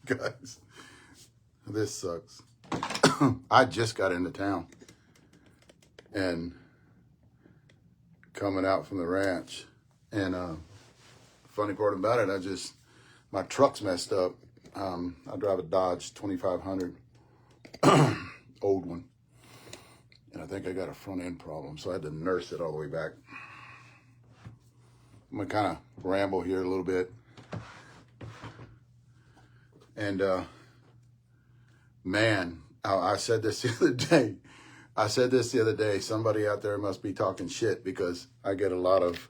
Guys, this sucks. I just got into town and coming out from the ranch, and funny part about it, my truck's messed up. I drive a Dodge 2500, old one, and I think I got a front end problem, so I had to nurse it all the way back. I'm gonna kind of ramble here a little bit, and man, I said this the other day. Somebody out there must be talking shit, because I get a lot of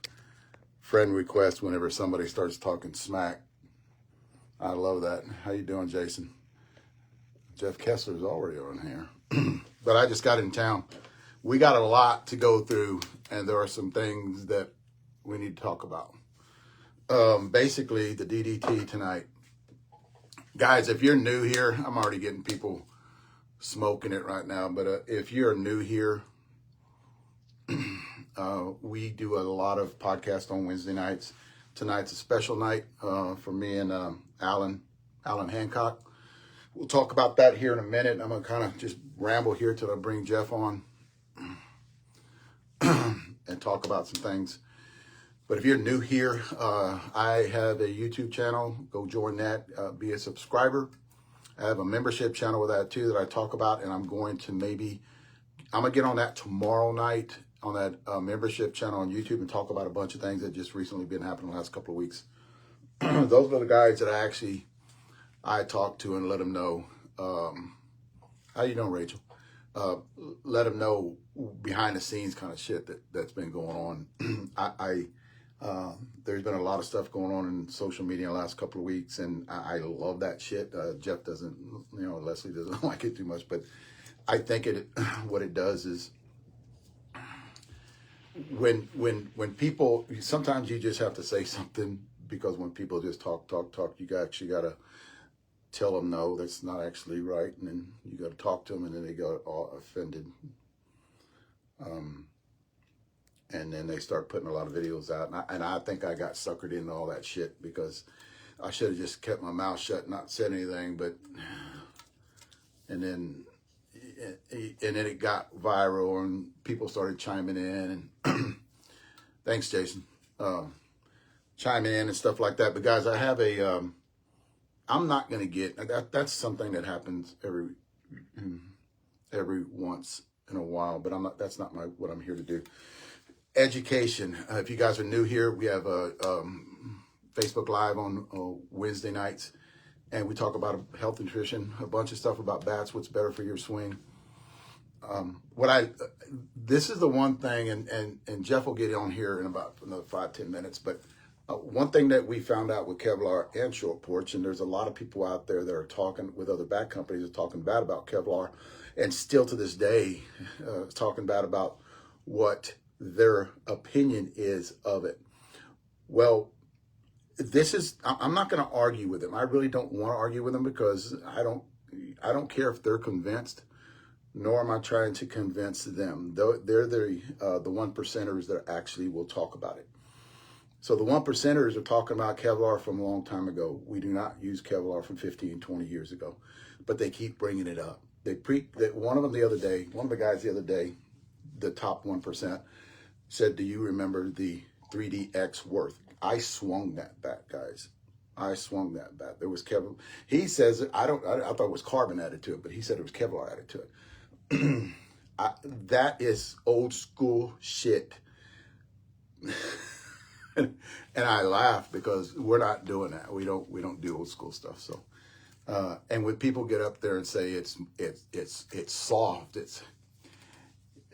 friend requests whenever somebody starts talking smack. I love that. How you doing, Jason? Jeff Kessler's already on here. But I just got in town. We got a lot to go through, and there are some things that we need to talk about. Basically, the DDT tonight. Guys, if you're new here, I'm already getting people smoking it right now, but if you're new here, we do a lot of podcasts on Wednesday nights. Tonight's a special night for me and Alan Hancock. We'll talk about that here in a minute. I'm going to kind of just ramble here till I bring Jeff on and talk about some things. But if you're new here, I have a YouTube channel. Go join that. Be a subscriber. I have a membership channel with that too that I talk about, and I'm going to get on that tomorrow night on that membership channel on YouTube and talk about a bunch of things that just recently been happening the last couple of weeks. Those are the guys that I talk to and let them know. How you doing, Rachel? Let them know behind the scenes kind of shit that's been going on. There's been a lot of stuff going on in social media in the last couple of weeks, and I love that shit. Jeff doesn't, Leslie doesn't like it too much, but I think what it does is when people, sometimes you just have to say something, because when people just talk, you actually got to tell them, no, that's not actually right, and then you got to talk to them, and then they go all offended. And then they start putting a lot of videos out. And I think I got suckered into all that shit, because I should have just kept my mouth shut and not said anything. And then it got viral, and people started chiming in. And thanks, Jason. Chiming in and stuff like that. But guys, I have I'm not going to get, that's something that happens every once in a while, but that's not what I'm here to do. Education. If you guys are new here, we have a Facebook Live on Wednesday nights, and we talk about health, nutrition, a bunch of stuff about bats, what's better for your swing. This is the one thing, and Jeff will get on here in about another 5-10 minutes, but one thing that we found out with Kevlar and Short Porch, and there's a lot of people out there that are talking with other bat companies, are talking bad about Kevlar, and still to this day talking bad about what their opinion is of it. Well, I'm not going to argue with them. I really don't want to argue with them, because I don't care if they're convinced, nor am I trying to convince them. They're the 1%ers that actually will talk about it. So the 1%ers are talking about Kevlar from a long time ago. We do not use Kevlar from 15, 20 years ago, but they keep bringing it up. One of the guys the other day, the top 1%, said, do you remember the 3DX Worth? I swung that bat, guys. I swung that bat. There was Kevlar. He says, I thought it was carbon added to it, but he said it was Kevlar added to it. That is old school shit. And I laugh, because we're not doing that. We don't do old school stuff. So, and when people get up there and say it's soft, it's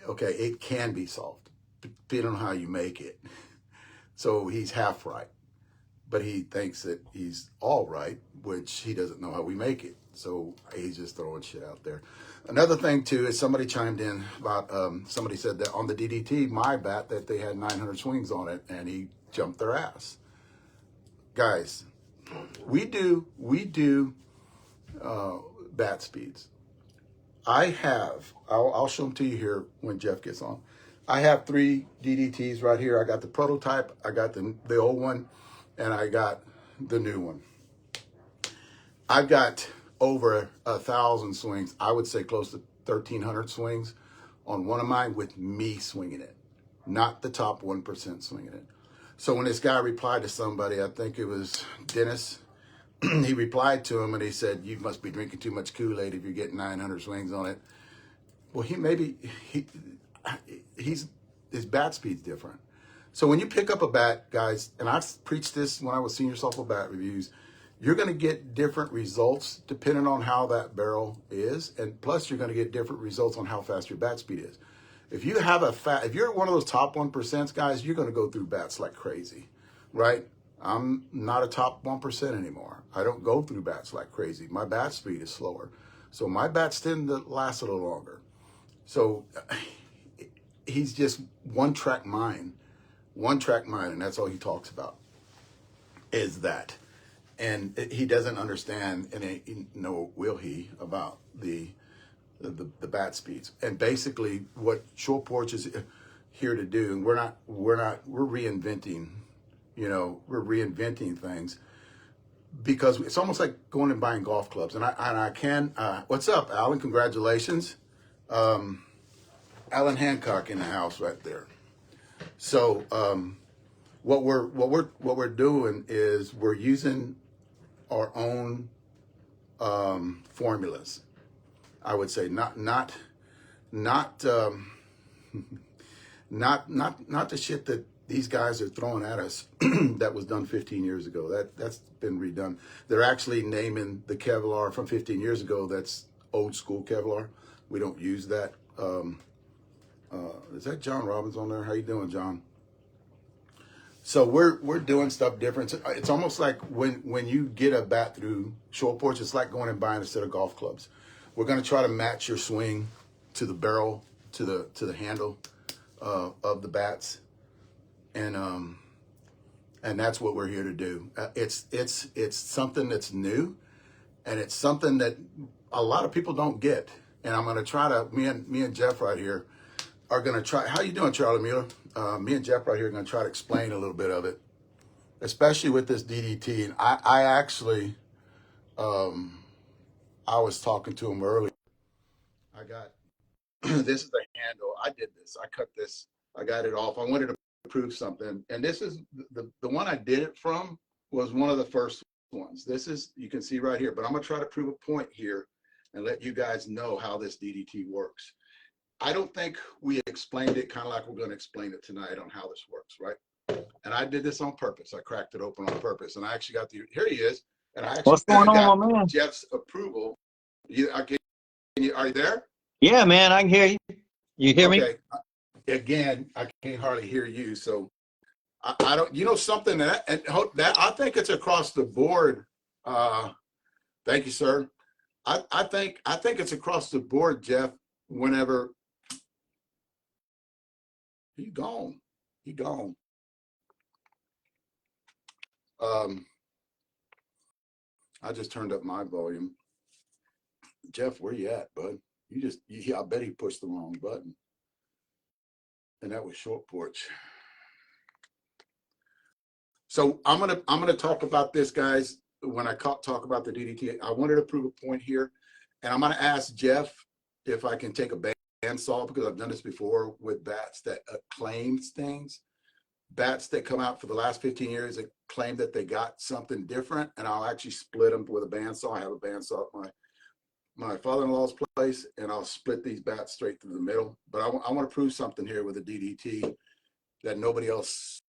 okay. It can be soft, depending on how you make it. So he's half right, but he thinks that he's all right, which he doesn't know how we make it. So he's just throwing shit out there. Another thing too is somebody chimed in about somebody said that on the DDT, my bat, that they had 900 swings on it, and he jumped their ass. Guys, we do bat speeds. I'll show them to you here when Jeff gets on. I have 3 DDTs right here. I got the prototype, I got the old one, and I got the new one. I've got over 1,000 swings. I would say close to 1,300 swings on one of mine with me swinging it, not the top 1% swinging it. So when this guy replied to somebody, I think it was Dennis, he replied to him and he said, "You must be drinking too much Kool-Aid if you're getting 900 swings on it." Well, he's his bat speed's different. So when you pick up a bat, guys, and I preached this when I was senior softball bat reviews, you're going to get different results depending on how that barrel is, and plus you're going to get different results on how fast your bat speed is. If you have if you're one of those top 1% guys, you're going to go through bats like crazy, right? I'm not a top 1% anymore. I don't go through bats like crazy. My bat speed is slower, so my bats tend to last a little longer. So he's just one track mind, and that's all he talks about is that. And he doesn't understand, and nor will he, about the bat speeds. And basically, what Short Porch is here to do, and we're reinventing, we're reinventing things, because it's almost like going and buying golf clubs. And I can, what's up, Alan? Congratulations, Alan Hancock in the house right there. So what we're doing is we're using our own formulas. I would say not the shit that these guys are throwing at us that was done 15 years ago. That's been redone. They're actually naming the Kevlar from 15 years ago. That's old school Kevlar. We don't use that. Is that John Robbins on there? How you doing, John? So we're doing stuff different. It's almost like when you get a bat through Short Porch, it's like going and buying a set of golf clubs. We're going to try to match your swing to the barrel, to the handle of the bats, and that's what we're here to do. It's something that's new, and it's something that a lot of people don't get. And I'm going to try to me and Jeff right here are going to try. How you doing, Charlie Mueller? Me and Jeff right here are going to try to explain a little bit of it, especially with this DDT. And I actually, I was talking to him earlier. I got, this is the handle. I did this. I cut this. I got it off. I wanted to prove something. And this is the one I did it from was one of the first ones. This is, you can see right here, but I'm going to try to prove a point here and let you guys know how this DDT works. I don't think we explained it kind of like we're going to explain it tonight on how this works, right? And I did this on purpose. I cracked it open on purpose, and I actually got here he is, and I actually What's going on, got man? Jeff's approval. Are you there? Yeah, man, I can hear you. You hear me? Okay. Again, I can't hardly hear you, so I don't. Something that I think it's across the board. Thank you, sir. I think it's across the board, Jeff. Whenever he gone. I just turned up my volume. Jeff, where you at, bud? I bet he pushed the wrong button. And that was Short Porch. So I'm gonna talk about this, guys. When I talk about the DDT, I wanted to prove a point here, and I'm gonna ask Jeff if I can take a bandsaw, because I've done this before with bats that claims things. Bats that come out for the last 15 years that claim that they got something different, and I'll actually split them with a bandsaw. I have a bandsaw at my father-in-law's place, and I'll split these bats straight through the middle. But I want to prove something here with a DDT that nobody else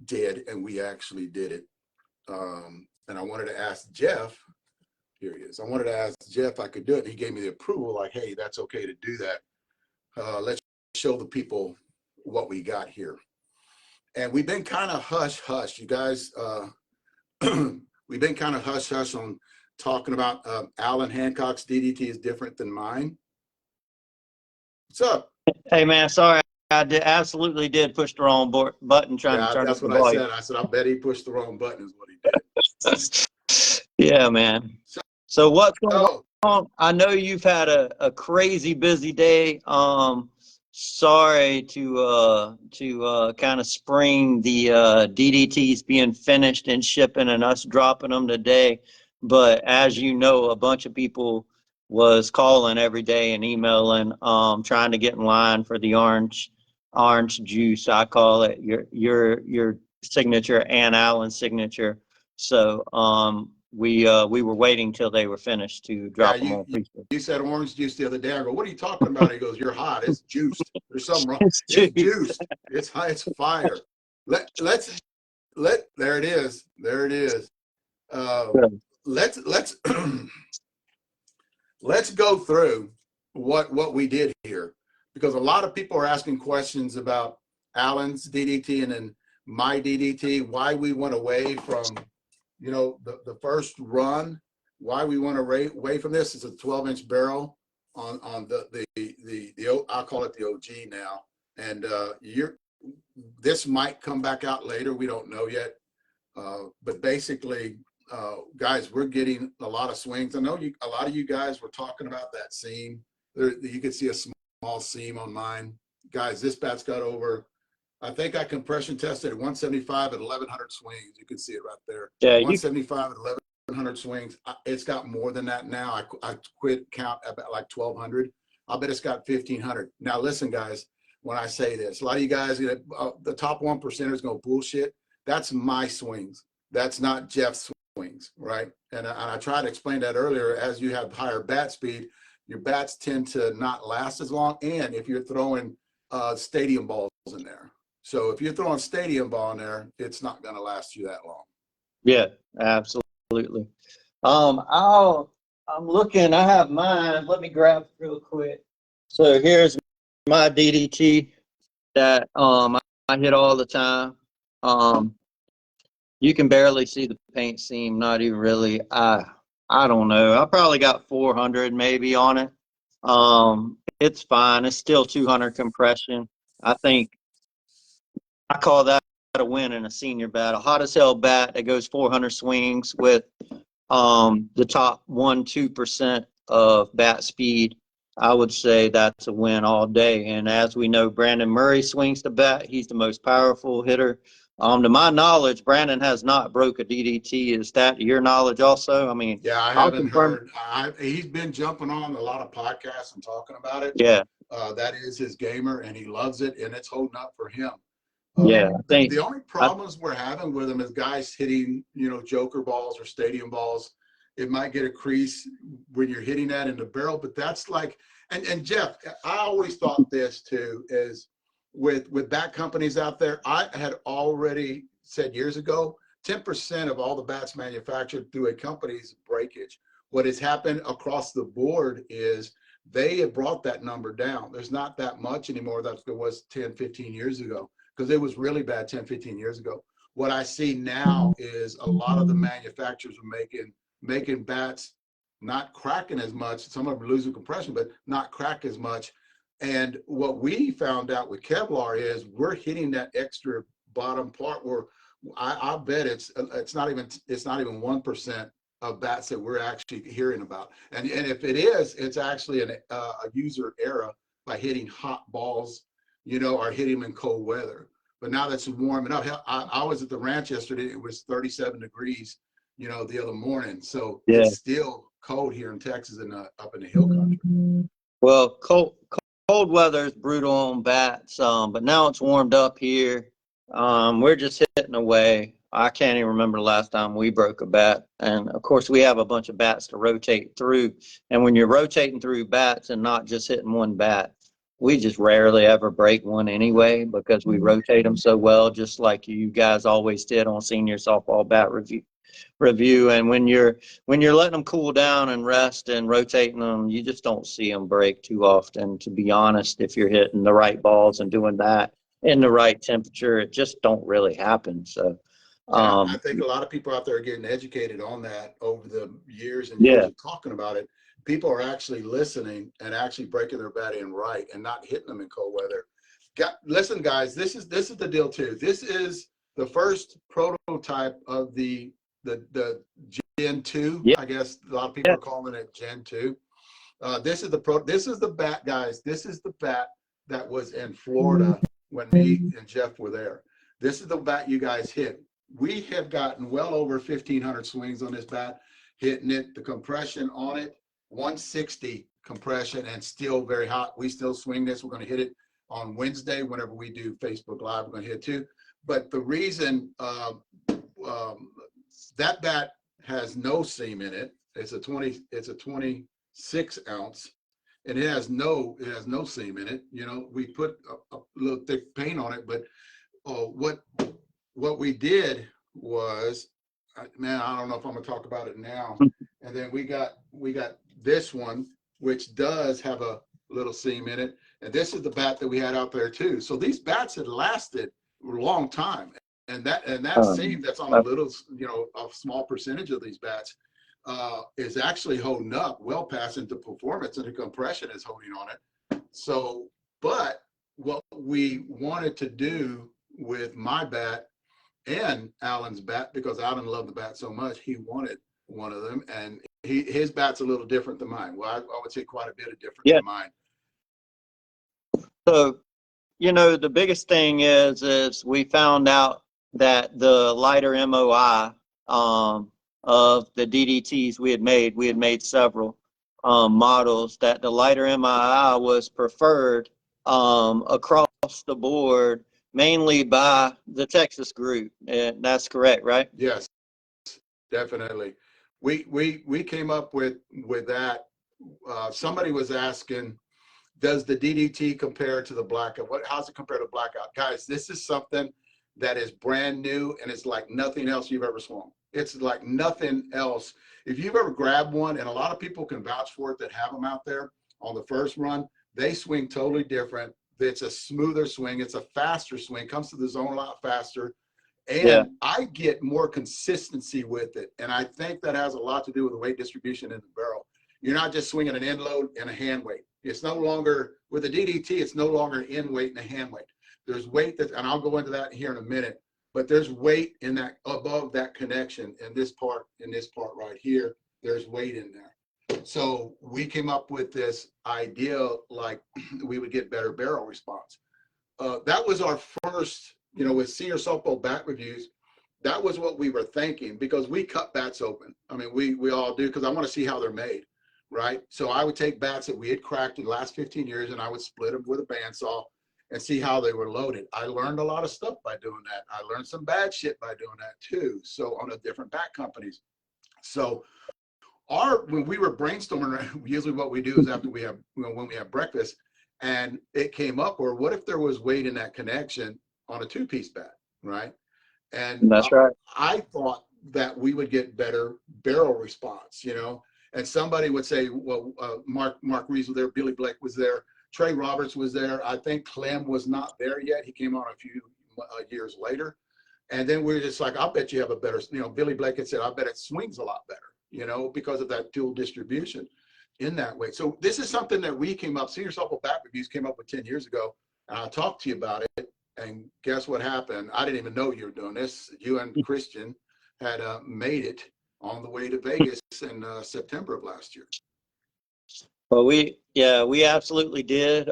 did, and we actually did it. And I wanted to ask Jeff, here he is. I wanted to ask Jeff if I could do it. He gave me the approval, like, hey, that's okay to do that. Let's show the people what we got here. And we've been kind of hush-hush, you guys. We've been kind of hush-hush on talking about Alan Hancock's DDT is different than mine. What's up? Hey, man, sorry. I absolutely did push the wrong button trying to turn up the volume. That's what I said. I said, I bet he pushed the wrong button is what he did. Yeah, man. So what's going on? I know you've had a crazy busy day. Sorry to kind of spring the DDTs being finished and shipping and us dropping them today. But as you know, a bunch of people was calling every day and emailing, trying to get in line for the orange juice. I call it your signature and Alan's signature. So we were waiting till they were finished to Yeah, drop them on pre-sale. you said orange juice the other day. I go, what are you talking about? He goes, you're hot. It's juiced. There's something wrong. It's It's juice. juiced. It's high. It's fire. There it is. There it is. Let's let's go through what we did here, because a lot of people are asking questions about Alan's DDT and then my DDT, why we went away from, the first run, why we went away from this. It's a 12-inch barrel on the I'll call it the OG now, and this might come back out later. We don't know yet, but basically, guys, we're getting a lot of swings. I know a lot of you guys were talking about that seam. You could see a small seam on mine. Guys, this bat's got over, I think I compression tested at 175 at 1,100 swings. You can see it right there. Yeah, 175 at 1,100 swings. It's got more than that now. I quit count about like 1,200. I'll bet it's got 1,500. Now, listen, guys, when I say this, a lot of you guys, the top 1% is going to bullshit. That's my swings. That's not Jeff's swings, right? And I tried to explain that earlier. As you have higher bat speed, your bats tend to not last as long. And if you're throwing stadium balls in there. So if you're throwing stadium ball in there, it's not going to last you that long. yeah, absolutely. I'm looking. I have mine. Let me grab it real quick. So here's my DDT that I hit all the time. You can barely see the paint seam. Not even really. I don't know. I probably got 400 maybe on it. It's fine. It's still 200 compression. I think I call that a win in a senior bat. A hot as hell bat that goes 400 swings with the top 1-2% of bat speed. I would say that's a win all day. And as we know, Brandon Murray swings the bat. He's the most powerful hitter. To my knowledge, Brandon has not broke a DDT. Is that to your knowledge also? I mean, yeah, I I'll haven't confirm. heard. He's been jumping on a lot of podcasts and talking about it. Yeah, That is his gamer, and he loves it, and it's holding up for him. yeah. I think The only problems we're having with him is guys hitting, joker balls or stadium balls. It might get a crease when you're hitting that in the barrel, but that's like, and Jeff, I always thought this too, is with bat companies out there, I had already said years ago, 10% of all the bats manufactured through a company's breakage. What has happened across the board is they have brought that number down. There's not that much anymore that there was 10, 15 years ago, because it was really bad 10, 15 years ago. What I see now is a lot of the manufacturers are making bats not cracking as much. Some of them are losing compression, but not crack as much. And what we found out with Kevlar is we're hitting that extra bottom part where I bet it's not even 1% of bats that we're actually hearing about. And if it is, it's actually a user error by hitting hot balls, or hitting them in cold weather. But now that's warming up. I was at the ranch yesterday. It was 37 degrees, the other morning. So yeah. it's still cold here in Texas and up in the hill country. Well, cold weather is brutal on bats, but now it's warmed up here. We're just hitting away. I can't even remember the last time we broke a bat. And of course, we have a bunch of bats to rotate through. And when you're rotating through bats and not just hitting one bat, we just rarely ever break one anyway because we rotate them so well, just like you guys always did on Senior Softball Bat Review. And when you're letting them cool down and rest and rotating them, you just don't see them break too often, to be honest. If you're hitting the right balls and doing that in the right temperature, it just don't really happen. So I think a lot of people out there are getting educated on that over the years and yeah, years of talking about it. People are actually listening and actually breaking their bat in right and not hitting them in cold weather. Listen, guys, this is the deal too. This is the first prototype of the Gen 2. yeah, I guess a lot of people are calling it Gen 2. This is the bat, guys. This is the bat that was in Florida when me and Jeff were there. This is the bat you guys hit. We have gotten well over 1,500 swings on this bat. hitting it, the compression on it, 160 compression and still very hot. We still swing this. We're going to hit it on Wednesday whenever we do Facebook Live. We're going to hit it too. But the reason that bat has no seam in it, it's a 26 ounce, and it has no seam in it. You know, we put a little thick paint on it, but what we did was, man, I don't know if I'm gonna talk about it now. And then we got this one, which does have a little seam in it, and this is the bat that we had out there too. So these bats had lasted a long time, and that seam that's on a little, you know, a small percentage of these bats is actually holding up well past into performance, and the compression is holding on it. So, but what we wanted to do with my bat and Alan's bat, because Alan loved the bat so much, he wanted one of them, and his bat's a little different than mine. Well, I would say quite a bit of different than mine. So, you know, the biggest thing is we found out that the lighter MOI of the DDTs we had made several models, that the lighter MOI was preferred across the board, mainly by the Texas group. That's correct, right? Yes, definitely. We came up with that. Somebody was asking, does the DDT compare to the blackout? How's it compare to blackout? Guys, this is something that is brand new, and it's like nothing else you've ever swung. It's like nothing else. If you've ever grabbed one, and a lot of people can vouch for it that have them out there on the first run, they swing totally different. It's a smoother swing. It's a faster swing. Comes to the zone a lot faster. And I get more consistency with it. And I think that has a lot to do with the weight distribution in the barrel. You're not just swinging an end load and a hand weight. It's no longer, with a DDT, it's no longer an end weight and a hand weight. There's weight that, and I'll go into that here in a minute, but there's weight in that, above that connection, in this part right here, there's weight in there. So we came up with this idea, like we would get better barrel response. That was our first, you know, with Senior Softball Bat Reviews, that was what we were thinking, because we cut bats open. I mean, we all do, because I want to see how they're made, right? So I would take bats that we had cracked in the last 15 years, and I would split them with a bandsaw and see how they were loaded. I learned a lot of stuff by doing that. I learned some bad shit by doing that too. So on the different bat companies. So when we were brainstorming, usually what we do is after we have, you know, when we have breakfast, and it came up, or what if there was weight in that connection on a two-piece bat, right? And that's right. I thought that we would get better barrel response, you know. And somebody would say, well, Mark Reeves was there, Billy Blake was there, Trey Roberts was there. I think Clem was not there yet. He came on a few years later. And then we were just like, I'll bet you have a better, you know, Billy Blake had said, I bet it swings a lot better, you know, because of that dual distribution in that way. So this is something that we came up, Senior Softball Bat Reviews came up with 10 years ago. And I talked to you about it. And guess what happened? I didn't even know you were doing this. You and Christian had made it on the way to Vegas in September of last year. Well, we absolutely did.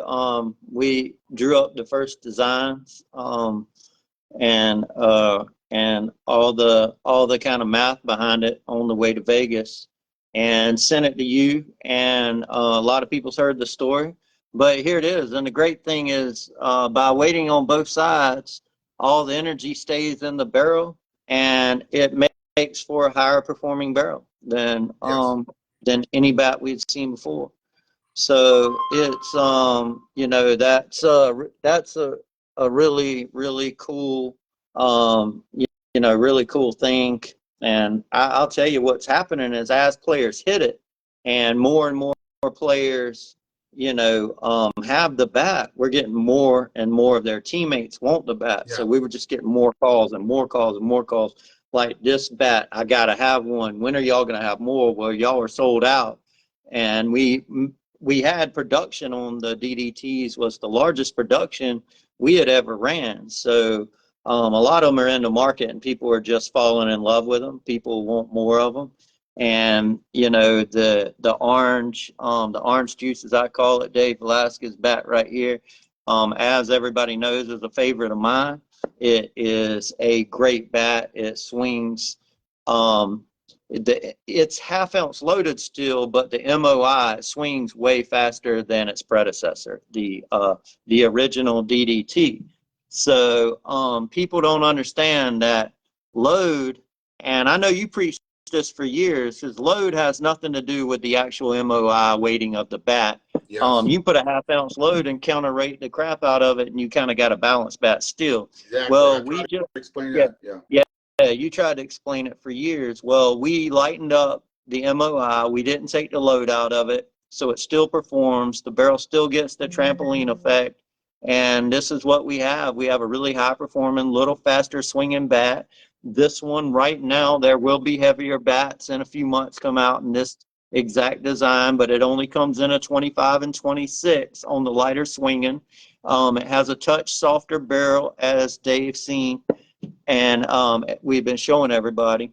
We drew up the first designs, and all the kind of math behind it on the way to Vegas, and sent it to you. And a lot of people's heard the story, but here it is. And the great thing is, by waiting on both sides, all the energy stays in the barrel, and it makes for a higher performing barrel than any bat we've seen before. So it's you know, that's a really, really cool you know, really cool thing. And I'll tell you what's happening is, as players hit it and more players, you know, have the bat, we're getting more and more of their teammates want the bat. So we were just getting more calls and more calls and more calls. Like, this bat, I gotta have one. When are y'all gonna have more? Well, y'all are sold out. And we had production on the DDTs, was the largest production we had ever ran. So a lot of them are in the market, and people are just falling in love with them. People want more of them. And, you know, the orange juice, as I call it, Dave Velasquez bat right here, as everybody knows, is a favorite of mine. It is a great bat. It swings it's half-ounce loaded still, but the MOI swings way faster than its predecessor, the original DDT. So people don't understand that load, and I know you preached this for years, is load has nothing to do with the actual MOI weighting of the bat. Yes. You put a half-ounce load and counter rate the crap out of it, and you kind of got a balanced bat still. Exactly. Well, I we tried to just explain yeah. that. Yeah. Yeah, you tried to explain it for years. Well, we lightened up the MOI. We didn't take the load out of it, so it still performs. The barrel still gets the trampoline effect, and this is what we have. We have a really high-performing, little faster swinging bat. This one right now, there will be heavier bats in a few months come out in this exact design, but it only comes in a 25 and 26 on the lighter swinging. It has a touch softer barrel, as Dave seen, and we've been showing everybody.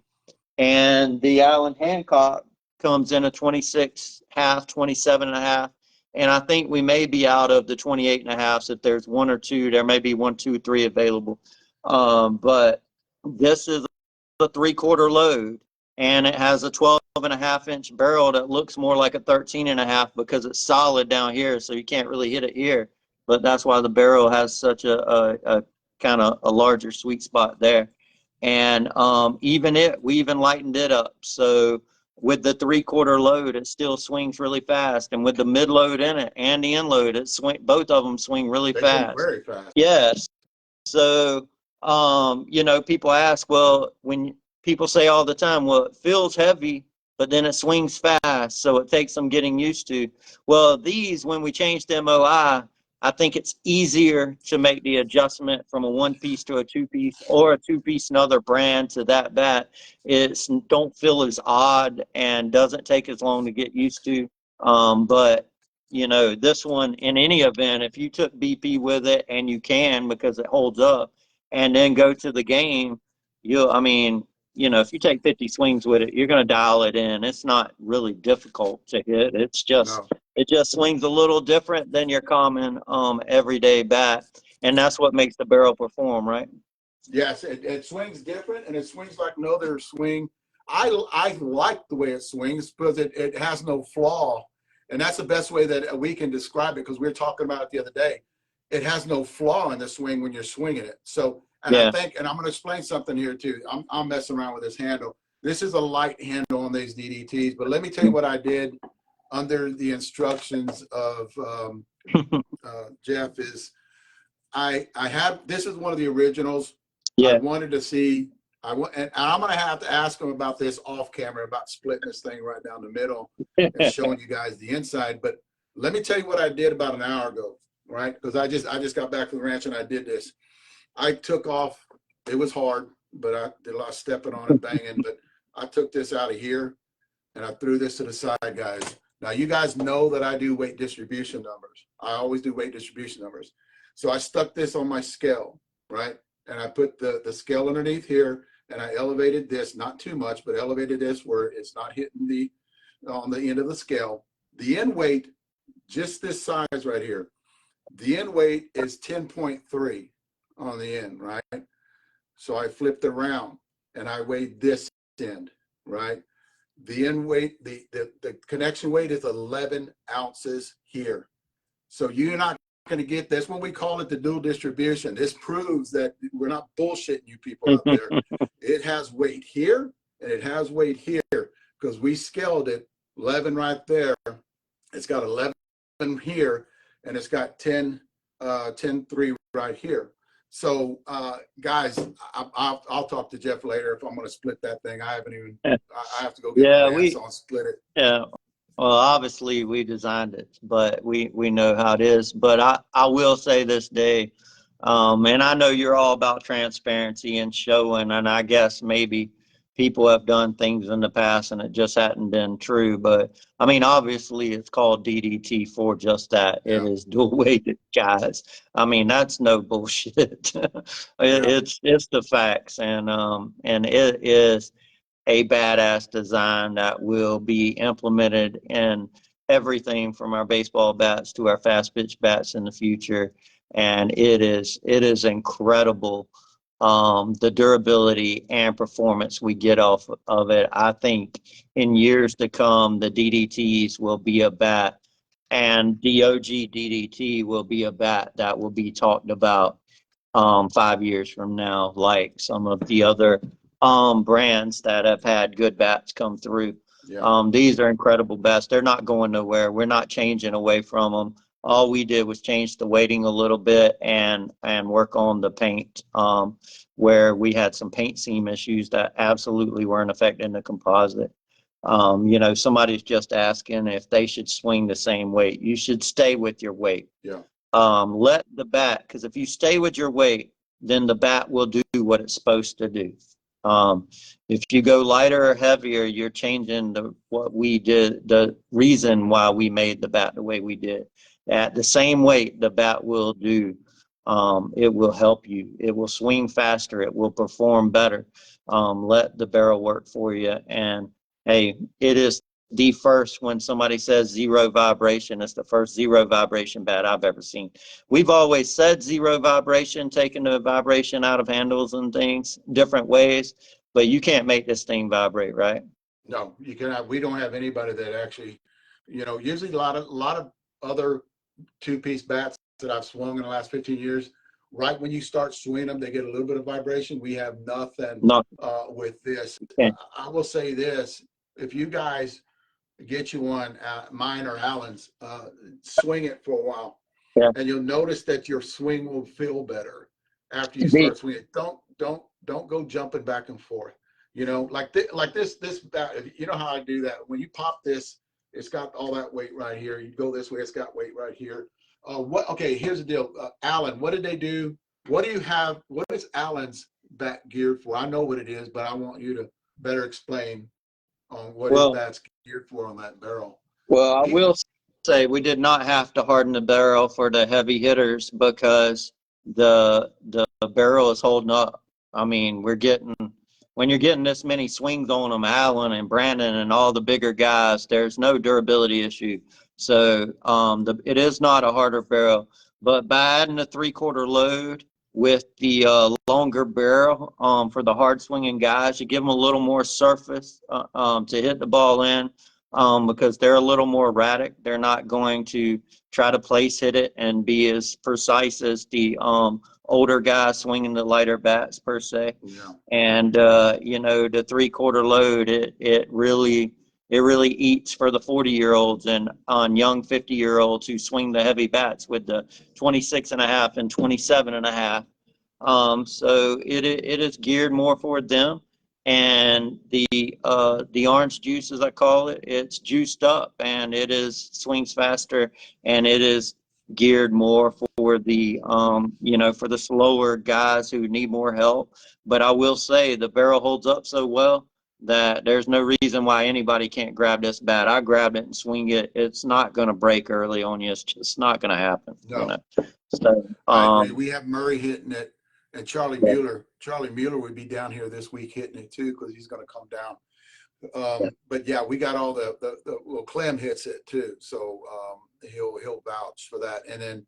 And the Allen Hancock comes in a 26 half, 27 and a half. And I think we may be out of the 28 and a half. If there's one or two, there may be 1, 2, 3 available. But this is a 3/4 load, and it has a 12.5-inch barrel that looks more like a 13.5 because it's solid down here, so you can't really hit it here. But that's why the barrel has such a kind of a larger sweet spot there. And we even lightened it up. So with the 3/4 load, it still swings really fast. And with the mid load in it and the end load, both of them swing really They swing fast. very fast. Yes. So, people ask, well, when people say all the time, well, it feels heavy, but then it swings fast, so it takes some getting used to. Well, when we changed MOI, I think it's easier to make the adjustment from a one-piece to a two-piece or a two-piece another brand to that bat. It's don't feel as odd and doesn't take as long to get used to. But this one, in any event, if you took BP with it, and you can because it holds up, and then go to the game, if you take 50 swings with it, you're going to dial it in. It's not really difficult to hit. No. It just swings a little different than your common everyday bat, and that's what makes the barrel perform, right? Yes, it swings different, and it swings like no other swing. I like the way it swings because it has no flaw, and that's the best way that we can describe it, because we were talking about it the other day. It has no flaw in the swing when you're swinging it. So, and I Yeah. think, and I'm going to explain something here too. I'm messing around with this handle. This is a light handle on these DDTs, but let me tell you what I did under the instructions of Jeff is I have, this is one of the originals. I Yeah. wanted to see, and I'm going to have to ask him about this off camera, about splitting this thing right down the middle and showing you guys the inside. But let me tell you what I did about an hour ago, right? Because I just got back from the ranch and I did this. I took off, it was hard, but I did a lot of stepping on it, banging, but I took this out of here and I threw this to the side, guys. Now, you guys know that I do weight distribution numbers. I always do weight distribution numbers. So I stuck this on my scale, right? And I put the scale underneath here, and I elevated this, not too much, but elevated this where it's not hitting on the end of the scale. The end weight, just this size right here, the end weight is 10.3 on the end, right? So I flipped around and I weighed this end, right? The end weight, the connection weight is 11 ounces here. So you're not going to get this. When we call it the dual distribution, this proves that we're not bullshitting you people out there. It has weight here and it has weight here because we scaled it 11 right there. It's got 11 here and it's got 10.3 right here. So guys, I'll talk to Jeff later if I'm going to split that thing. I have to go get my bandsaw and split it. Yeah. Well, obviously we designed it, but we know how it is. But I will say this, Dave, and I know you're all about transparency and showing, and I guess maybe people have done things in the past and it just hadn't been true. But I mean, obviously it's called DDT for just that. Yeah. It is dual weighted, guys. I mean, that's no bullshit. It's the facts, and it is a badass design that will be implemented in everything from our baseball bats to our fast pitch bats in the future. And it is incredible the durability and performance we get off of it. I think in years to come, the DDTs will be a bat, and the OG DDT will be a bat that will be talked about 5 years from now, like some of the other brands that have had good bats come through. Yeah. These are incredible bats. They're not going nowhere. We're not changing away from them. All we did was change the weighting a little bit and work on the paint, where we had some paint seam issues that absolutely weren't affecting the composite. Somebody's just asking if they should swing the same weight. You should stay with your weight. Yeah. Let the bat, because if you stay with your weight, then the bat will do what it's supposed to do. If you go lighter or heavier, you're changing what we did, the reason why we made the bat the way we did. At the same weight, the bat will do. It will help you. It will swing faster. It will perform better. Let the barrel work for you. And hey, it is the first, when somebody says zero vibration, it's the first zero vibration bat I've ever seen. We've always said zero vibration, taking the vibration out of handles and things different ways, but you can't make this thing vibrate, right? No, you cannot. We don't have anybody that actually, usually a lot of other two-piece bats that I've swung in the last 15 years, right when you start swinging them, they get a little bit of vibration. We have nothing No, with this. okay. I will say this: if you guys get you one, mine or Alan's, swing it for a while, Yeah. and you'll notice that your swing will feel better after you The- start swinging. Don't go jumping back and forth. Like this you know how I do that. When you pop this, it's got all that weight right here. You go this way, it's got weight right here. Okay, here's the deal. Alan, what did they do? What do you have? What is Alan's bat geared for? I know what it is, but I want you to better explain on what his Well, bat's geared for on that barrel. I will say we did not have to harden the barrel for the heavy hitters because the barrel is holding up. I mean, when you're getting this many swings on them, Allen and Brandon and all the bigger guys, there's no durability issue. So it is not a harder barrel, but by adding a 3/4 load with the longer barrel for the hard swinging guys, you give them a little more surface to hit the ball in. Because they're a little more erratic. They're not going to try to place hit it and be as precise as the older guys swinging the lighter bats per se. Yeah. And the 3/4 load, it really eats for the 40-year-olds and on young 50-year-olds who swing the heavy bats with the 26.5 and 27.5. So it is geared more for them. And the orange juice, as I call it, it's juiced up and it is swings faster, and it is geared more for the for the slower guys who need more help. But I will say the barrel holds up so well that there's no reason why anybody can't grab this bat. I grabbed it and swing it. It's not going to break early on you. It's just not going to happen. No. So I agree. We have Murray hitting it, and Charlie yeah. Mueller. Charlie Mueller would be down here this week hitting it too because he's going to come down. But yeah, we got all the well, Clem hits it too, so he'll vouch for that. And then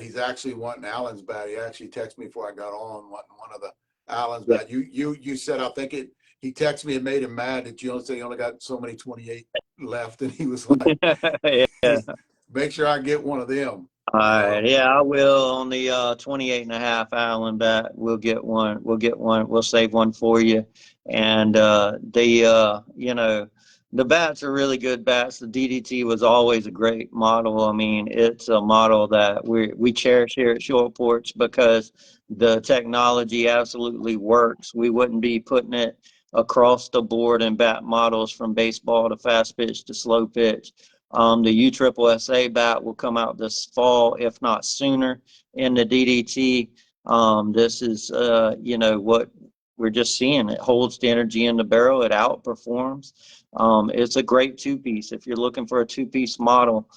he's actually wanting Allen's bat. He actually texted me before I got on, wanting one of the Allen's bat. You said, I think it. He texted me and made him mad that you only say you only got so many 28 left, and he was like, Yeah. "Make sure I get one of them." All right. Yeah, I will on the 28.5 Allen bat. We'll get one. We'll save one for you. And the bats are really good bats. The DDT was always a great model. I mean, it's a model that we cherish here at Short Porch because the technology absolutely works. We wouldn't be putting it across the board in bat models from baseball to fast pitch to slow pitch. The USSSA bat will come out this fall, if not sooner, in the DDT. This is, what we're just seeing. It holds the energy in the barrel. It outperforms. It's a great two-piece. If you're looking for a two-piece model,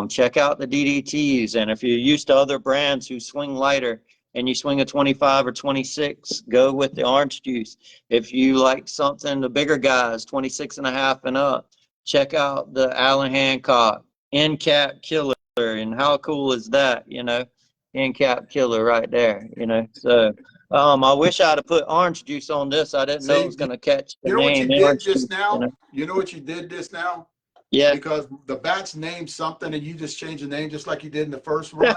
check out the DDTs. And if you're used to other brands who swing lighter and you swing a 25 or 26, go with the orange juice. If you like something, the bigger guys, 26.5 and up, check out the Allen Hancock end cap killer. And how cool is that? End cap killer right there. So I wish I'd have put orange juice on this. I didn't know it See, was going to catch the you know what you name did orange juice. just now? You know what you did just now? Yeah. Because the bat's named something and you just changed the name just like you did in the first run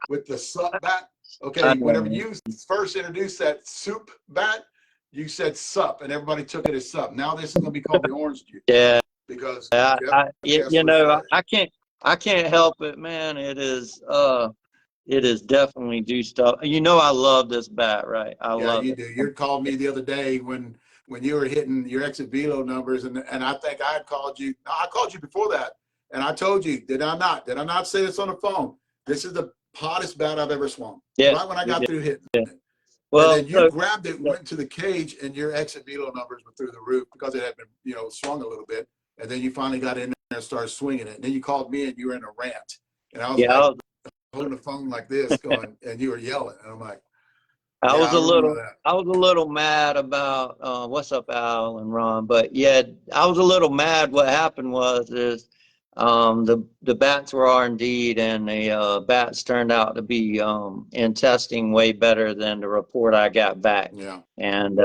with the sup bat. I Okay, whenever know. you first introduced that soup bat, you said sup and everybody took it as sup. Now this is going to be called the orange juice Yeah. because Jeff You guessed was know, fresh. I can't help it, man. It is definitely juiced up. You know, I love this bat, right? I Yeah, love you it. do. You called me the other day when you were hitting your exit velo numbers, and I think I had called you. No, I called you before that, and I told you, did I not? Did I not say this on the phone? This is the hottest bat I've ever swung. Yeah. Right when I You got did. through hitting Yeah. it, and Well, then you so grabbed it, went to the cage, and your exit velo numbers were through the roof because it had been swung a little bit, and then you finally got in there and started swinging it. And then you called me, and you were in a rant, and I was yeah, like holding the phone like this, going, and you were yelling, and I'm like, I yeah, was I a remember little, that. I was a little mad about what's up, Al and Ron. But yeah, I was a little mad. What happened was is the bats were R&D'd, and the bats turned out to be in testing way better than the report I got back, Yeah, and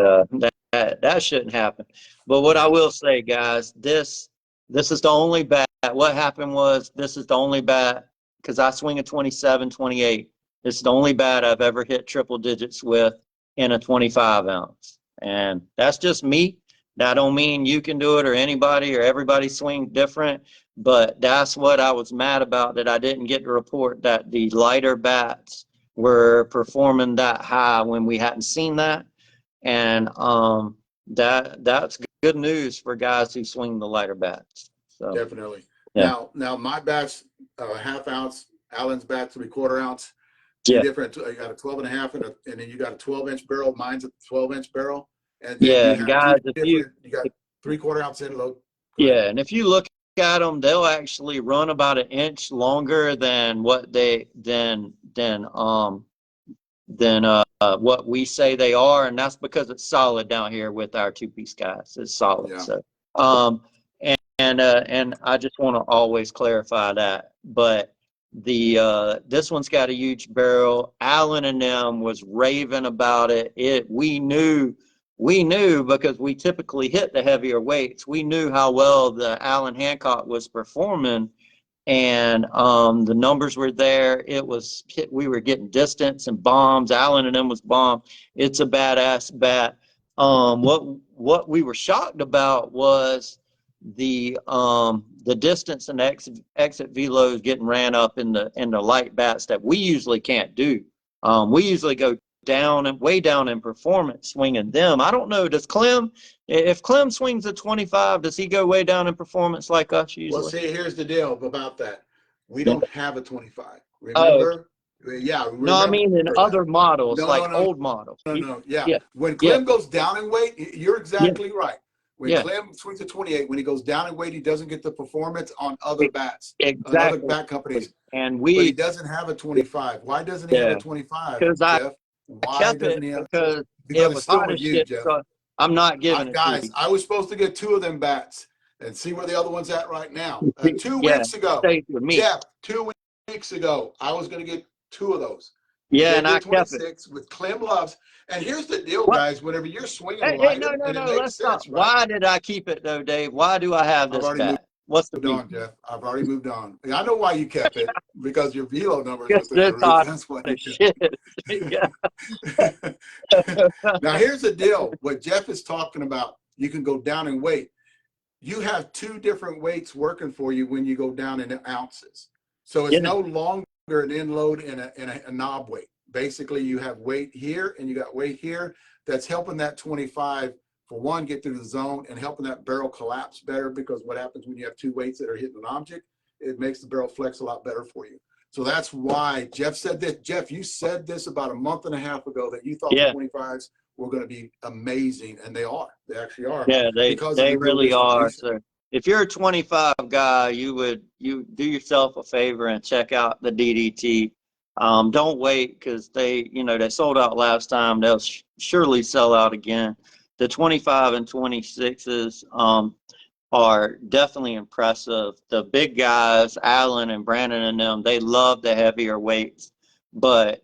that shouldn't happen. But what I yeah. will say, guys, this is the only bat. What happened was this is the only bat because I swing a 27, 28. It's the only bat I've ever hit triple digits with in a 25 ounce. And that's just me. That don't mean you can do it or anybody or everybody swing different. But that's what I was mad about, that I didn't get the report that the lighter bats were performing that high when we hadn't seen that. And that's good news for guys who swing the lighter bats. So Definitely. yeah. Now my bat's half ounce. Alan's bat 3/4 ounce. Two Yeah. different. You got a 12 and a half, and then you got a 12-inch barrel. Mine's a 12-inch barrel, and then Yeah. you And have two guys, if you different. You got 3/4 ounce end load. Go ahead. Yeah, and if you look at them, they'll actually run about an inch longer than what we say they are, and that's because it's solid down here with our two-piece guys. It's solid. Yeah. So, and I just want to always clarify that. But this one's got a huge barrel. Allen and them was raving about it. We knew because we typically hit the heavier weights. We knew how well the Allen Hancock was performing, and the numbers were there. We were getting distance and bombs. Allen and them was bomb. It's a badass bat. What we were shocked about was the distance and exit velos getting ran up in the light bats that we usually can't do. We usually go down and way down in performance swinging them. I don't know. If Clem swings a 25, does he go way down in performance like us Well, usually? see, here's the deal about that. We Yeah. don't have a 25. Oh, Remember? Yeah, no, I remember mean in that. other models, No, no, like no, old models. no, no. Yeah. Yeah, When yeah, Clem goes down in weight, you're yeah, exactly right. When yeah. Clem swings a 28, when he goes down in weight, he doesn't get the performance on other bats, on other Exactly. bat companies, And but he doesn't have a 25. Why doesn't he have a yeah, 25, because Jeff? I Why kept doesn't it he have? because Because it it's was still hot with as you, shit. Jeff. So I'm not giving it to Guys, you. I was supposed to get two of them bats and see where the other one's at right now. 2 Yeah, weeks ago, stays with me. Jeff, 2 weeks ago, I was going to get two of those. You Yeah, didn't and I get kept it. 26 with Clem Loves. And here's the deal, What? guys. Whenever you're swinging Hey, no, lighter, no, and it no. makes Let's stop. sense, right? Why did I keep it though, Dave? Why do I have I've this already bat? What's the moved reason? on, Jeff. I've already moved on. I know why you kept it, because your velo numbers were Because through the it's roof. hot That's why you as kept shit. Yeah. it. Now, here's the deal. What Jeff is talking about, you can go down in weight. You have two different weights working for you when you go down in ounces. So it's Yeah. no longer an end load and a knob weight. Basically, you have weight here and you got weight here that's helping that 25, for one, get through the zone and helping that barrel collapse better, because what happens when you have two weights that are hitting an object, it makes the barrel flex a lot better for you. So that's why Jeff said this. Jeff, you said this about a month and a half ago, that you thought the Yeah. 25s were going to be amazing, and they are. They actually are, Yeah, because of they the real really are. distribution. So if you're a 25 guy, you do yourself a favor and check out the DDT. Don't wait, because they sold out last time. They'll surely sell out again. The 25 and 26s are definitely impressive. The big guys, Allen and Brandon and them, they love the heavier weights. But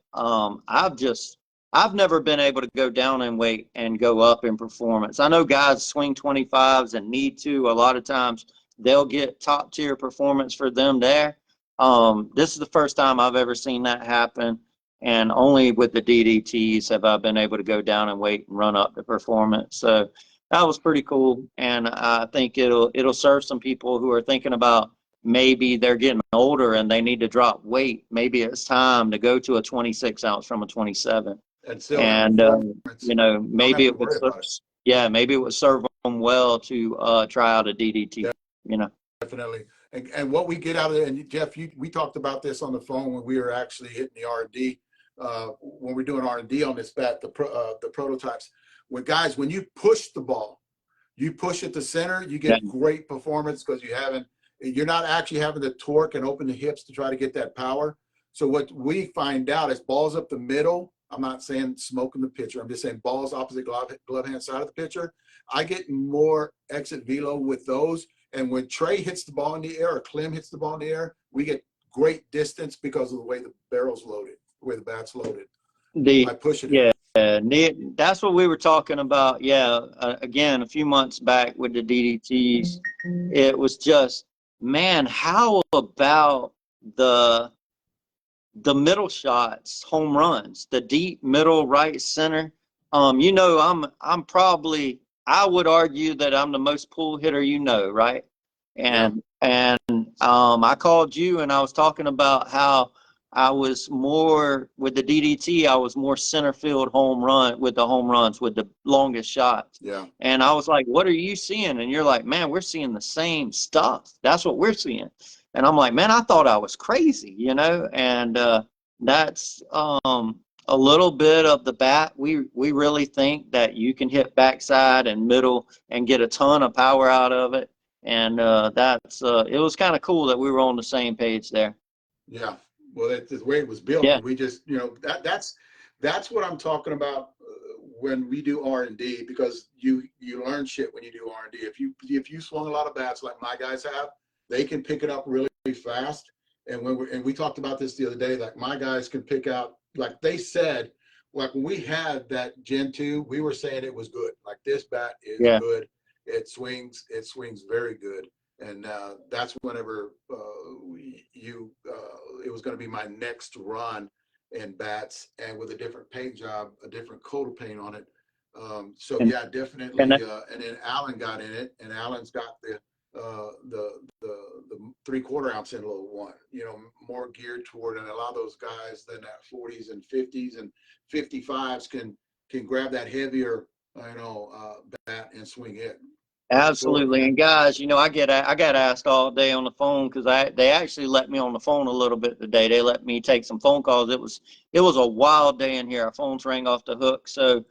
I've never been able to go down in weight and go up in performance. I know guys swing 25s and need to. A lot of times they'll get top tier performance for them there. This is the first time I've ever seen that happen, and only with the DDTs have I been able to go down in weight and run up the performance. So that was pretty cool, and I think it'll serve some people who are thinking about maybe they're getting older and they need to drop weight. Maybe it's time to go to a 26 ounce from a 27. And still have And performance. you know, Don't have maybe to it would worry about it. yeah, maybe it would serve them well to try out a DDT. You know, Definitely. And what we get out of it, and Jeff, we talked about this on the phone when we were actually hitting the R&D, when we're doing R&D on this bat, the prototypes. When you push the ball, you push it to center, you get great performance because you're not actually having to torque and open the hips to try to get that power. So what we find out is balls up the middle. I'm not saying smoking the pitcher. I'm just saying balls opposite glove hand side of the pitcher. I get more exit velo with those. And when Trey hits the ball in the air or Clem hits the ball in the air, we get great distance because of the way the barrel's loaded, the way the bat's loaded. By pushing it. That's what we were talking about. Yeah, again, a few months back with the DDTs, it was just, man, how about the middle shots, home runs, the deep middle, right, center? You know, I'm probably, I would argue that I'm the most pull hitter, you know, right? And I called you and I was talking about how I was more with the DDT. I was more center field home run with the home runs with the longest shots. Yeah. And I was like, "What are you seeing?" And you're like, "Man, we're seeing the same stuff. That's what we're seeing." And I'm like, "Man, I thought I was crazy, you know." And that's a little bit of the bat. We really think that you can hit backside and middle and get a ton of power out of it. And that's it was kind of cool that we were on the same page there. Yeah. Well, that's the way it was built. Yeah. And we just, that's what I'm talking about when we do R&D, because you learn shit when you do R&D. If you swung a lot of bats like my guys have, they can pick it up really fast. And we talked about this the other day, like my guys can pick out, like they said, like when we had that Gen 2, we were saying it was good. Like this bat is good. It swings very good. And that's whenever it was going to be my next run in bats, and with a different paint job, a different coat of paint on it. So yeah, definitely. And then Alan got in it, and Alan's got the 3/4 ounce in low one, more geared toward, and a lot of those guys then at 40s and 50s and 55s can grab that heavier, bat and swing it. Absolutely. And guys, I got asked all day on the phone because they actually let me on the phone a little bit today. They let me take some phone calls. It was a wild day in here. Our phones rang off the hook. So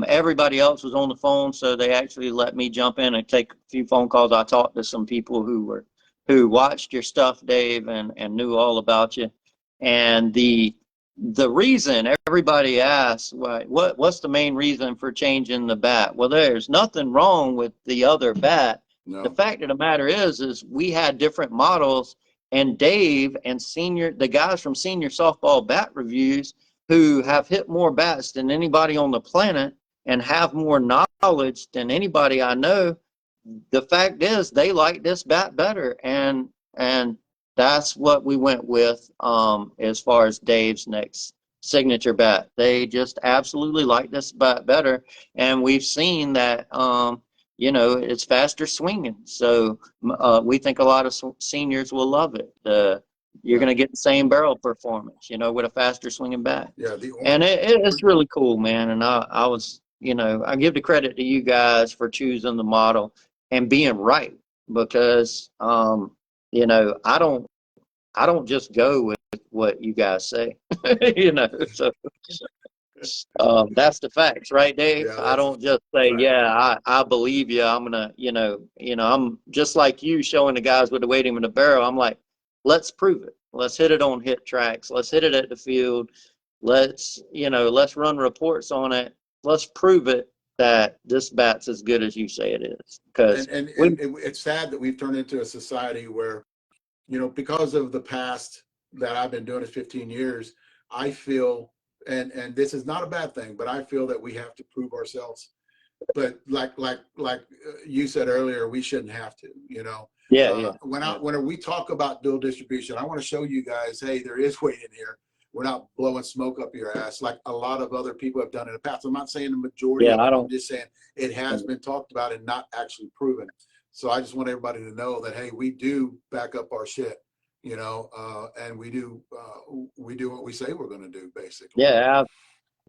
everybody else was on the phone, so they actually let me jump in and take a few phone calls. I talked to some people who watched your stuff, Dave, and knew all about you. And the reason everybody asks, what's the main reason for changing the bat? Well, there's nothing wrong with the other bat. No. The fact of the matter is we had different models, and Dave and the guys from Senior Softball Bat Reviews, who have hit more bats than anybody on the planet and have more knowledge than anybody I know, the fact is they like this bat better, and that's what we went with as far as Dave's next signature bat. They just absolutely like this bat better, and we've seen that it's faster swinging. So we think a lot of seniors will love it. You're going to get the same barrel performance, with a faster swinging bat. Yeah, and it's really cool, man. And I was, I give the credit to you guys for choosing the model and being right, because I don't just go with what you guys say. So that's the facts, right, Dave? Yeah, I don't just say, right. yeah, I believe you. I'm gonna, I'm just like you showing the guys with the weighting in the barrel. I'm like, let's prove it. Let's hit it on hit tracks. Let's hit it at the field. Let's run reports on it. Let's prove it that this bat's as good as you say it is. Because and it's sad that we've turned into a society where, because of the past that I've been doing it 15 years, I feel and this is not a bad thing, but I feel that we have to prove ourselves. But like you said earlier, we shouldn't have to, you know. Yeah, yeah. When we talk about dual distribution, I want to show you guys, hey, there is weight in here. We're not blowing smoke up your ass like a lot of other people have done in the past. I'm not saying the majority Yeah, of I them. don't. I'm just saying it has been talked about and not actually proven. So I just want everybody to know that, hey, we do back up our shit, you know, and we do what we say we're going to do, basically. Yeah,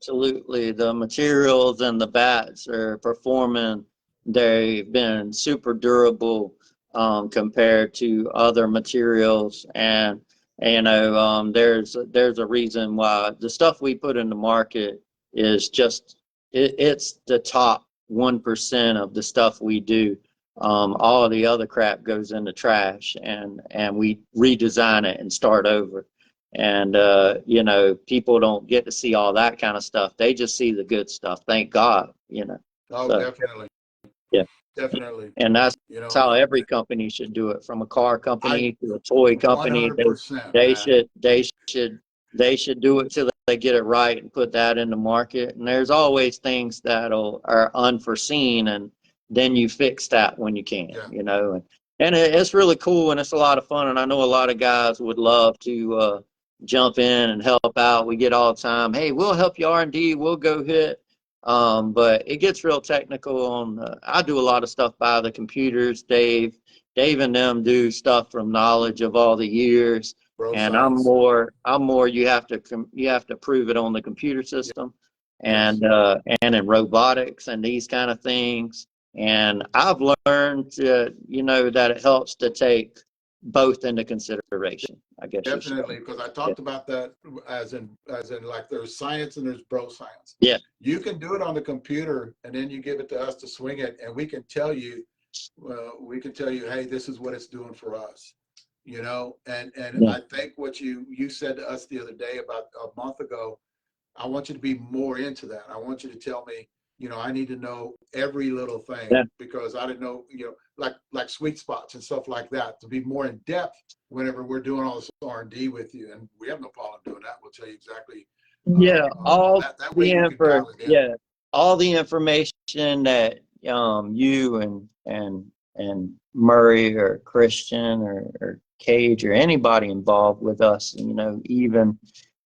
absolutely. The materials and the bats are performing. They've been super durable compared to other materials, and there's a reason why the stuff we put in the market is just it's the top 1% of the stuff we do. All of the other crap goes in the trash, and we redesign it and start over. And people don't get to see all that kind of stuff. They just see the good stuff. Thank God, Oh, So, definitely. yeah. Definitely. And that's You know, how every company should do it, from a car I company to a toy company. 100%, They man. should they should do it till they get it right and put that in the market. And there's always things that are unforeseen, and then you fix that when you can, Yeah. And it's really cool, and it's a lot of fun. And I know a lot of guys would love to jump in and help out. We get all the time, hey, we'll help you R&D, we'll go hit. But it gets real technical on, I do a lot of stuff by the computers. Dave and them do stuff from knowledge of all the years. Bro And science. I'm more, you have to prove it on the computer system Yes. and in robotics and these kind of things. And I've learned, that it helps to take both into consideration, I guess you should. Definitely, because I Yeah. talked about that as in like there's science and there's bro science. Yeah. You can do it on the computer, and then you give it to us to swing it, and we can tell you, hey, this is what it's doing for us, And Yeah. I think what you said to us the other day about a month ago, I want you to be more into that. I want you to tell me, I need to know every little thing Yeah. because I didn't know, like sweet spots and stuff like that, to be more in depth whenever we're doing all this R&D with you. And we have no problem doing that. We'll tell you exactly Yeah, that way you can dial it in. all the information that you and Murray or Christian or Cage or anybody involved with us,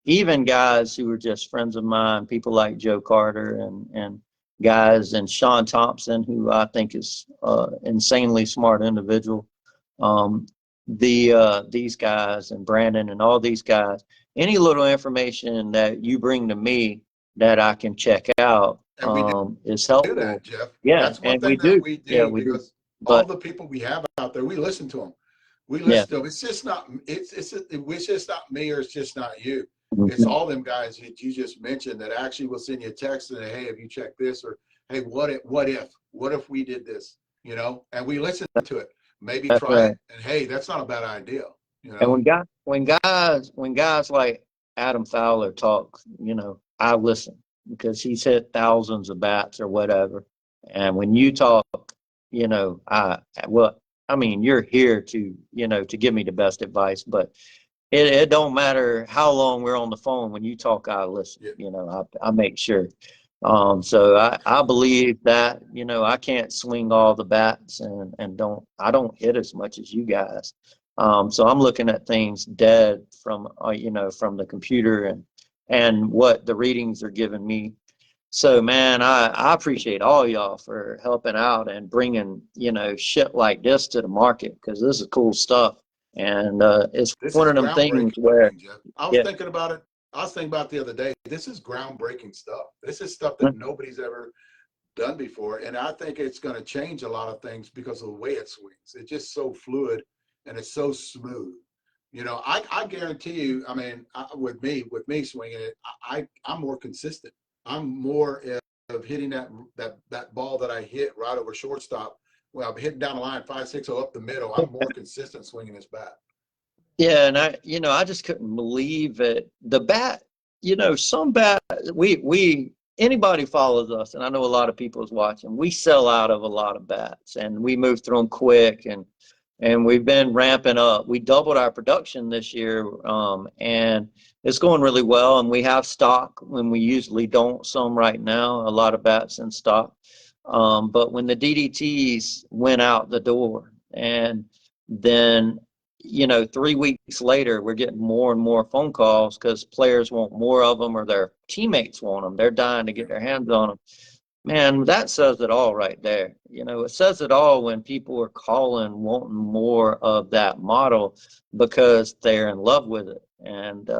even guys who are just friends of mine, people like Joe Carter and guys, and Sean Thompson, who I think is insanely smart individual. Um, these guys and Brandon and all these guys, any little information that you bring to me that I can check out And we is do helpful. that, Jeff. Yeah, That's one and we thing that do. we Yeah, do we do. because all But the people we have out there, we listen to them. We yeah, listen to them. It's just not, it's just not me or it's just not you. It's mhm. all them guys that you just mentioned that actually will send you a text and, hey, have you checked this? Or, hey, what if we did this? And we listen to it. Maybe That's try right. it. And hey, that's not a bad idea. And when guys like Adam Fowler talk, I listen because he's hit thousands of bats or whatever. And when you talk, you're here to give me the best advice, but it don't matter how long we're on the phone. When you talk, I listen. Yeah. I make sure. So I believe that I can't swing all the bats and I don't hit as much as you guys. So I'm looking at things dead from from the computer and what the readings are giving me. So man, I appreciate all y'all for helping out and bringing shit like this to the market, because this is cool stuff. And it's This one is of them things groundbreaking, where Jeff. I was yeah. thinking about it. I was thinking about it the other day. This is groundbreaking stuff. This is stuff that nobody's ever done before. And I think it's going to change a lot of things because of the way it swings. It's just so fluid and it's so smooth. I guarantee you, I mean, with me swinging it, I'm more consistent. I'm more of hitting that ball that I hit right over shortstop. Well, I'm hitting down the line 5-6 up the middle. I'm more consistent swinging this bat. Yeah, and I just couldn't believe it. The bat, some bat, we anybody follows us, and I know a lot of people is watching. We sell out of a lot of bats, and we move through them quick. And and we've been ramping up. We doubled our production this year, and it's going really well. And we have stock when we usually don't. Some right now, a lot of bats in stock. But when the DDTs went out the door, and then 3 weeks later, we're getting more and more phone calls because players want more of them, or their teammates want them. They're dying to get their hands on them. Man, that says it all right there. It says it all when people are calling, wanting more of that model because they're in love with it. And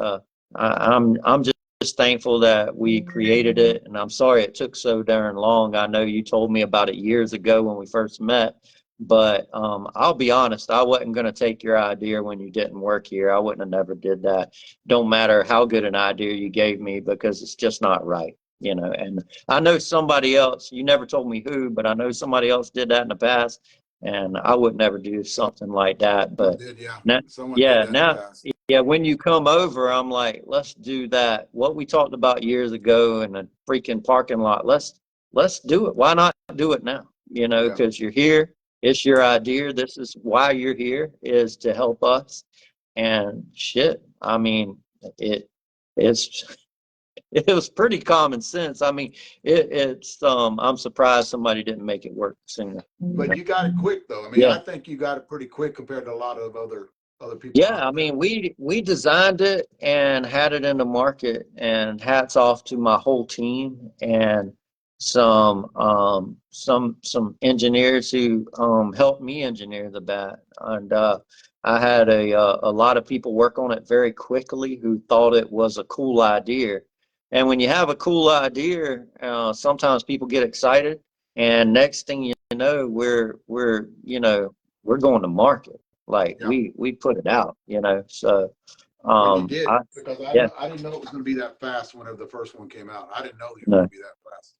I'm just thankful that we created it. And I'm sorry it took so darn long. I know you told me about it years ago when we first met. But I'll be honest, I wasn't going to take your idea when you didn't work here. I wouldn't have never did that. Don't matter how good an idea you gave me, because it's just not right. And I know somebody else, you never told me who, but I know somebody else did that in the past, and I would never do something like that. But Someone did, yeah. now, Someone did yeah, that in the now, past. yeah, when you come over, I'm like, let's do that. What we talked about years ago in a freaking parking lot, let's do it. Why not do it now? Yeah. Because you're here. It's your idea. This is why you're here, is to help us. And shit, I mean, it's it was pretty common sense. I mean, it's I'm surprised somebody didn't make it work sooner. But you got it quick, though. I mean, Yeah. I think you got it pretty quick compared to a lot of other people Yeah, I out there. mean, we designed it and had it in the market, and hats off to my whole team and some engineers who helped me engineer the bat. And I had a lot of people work on it very quickly who thought it was a cool idea. And when you have a cool idea, sometimes people get excited, and next thing you know, we're going to market. Like Yeah. we put it out, so Well, you did, I because yeah, I didn't know it was going to be that fast whenever the first one came out. I didn't know you were no. going to be that fast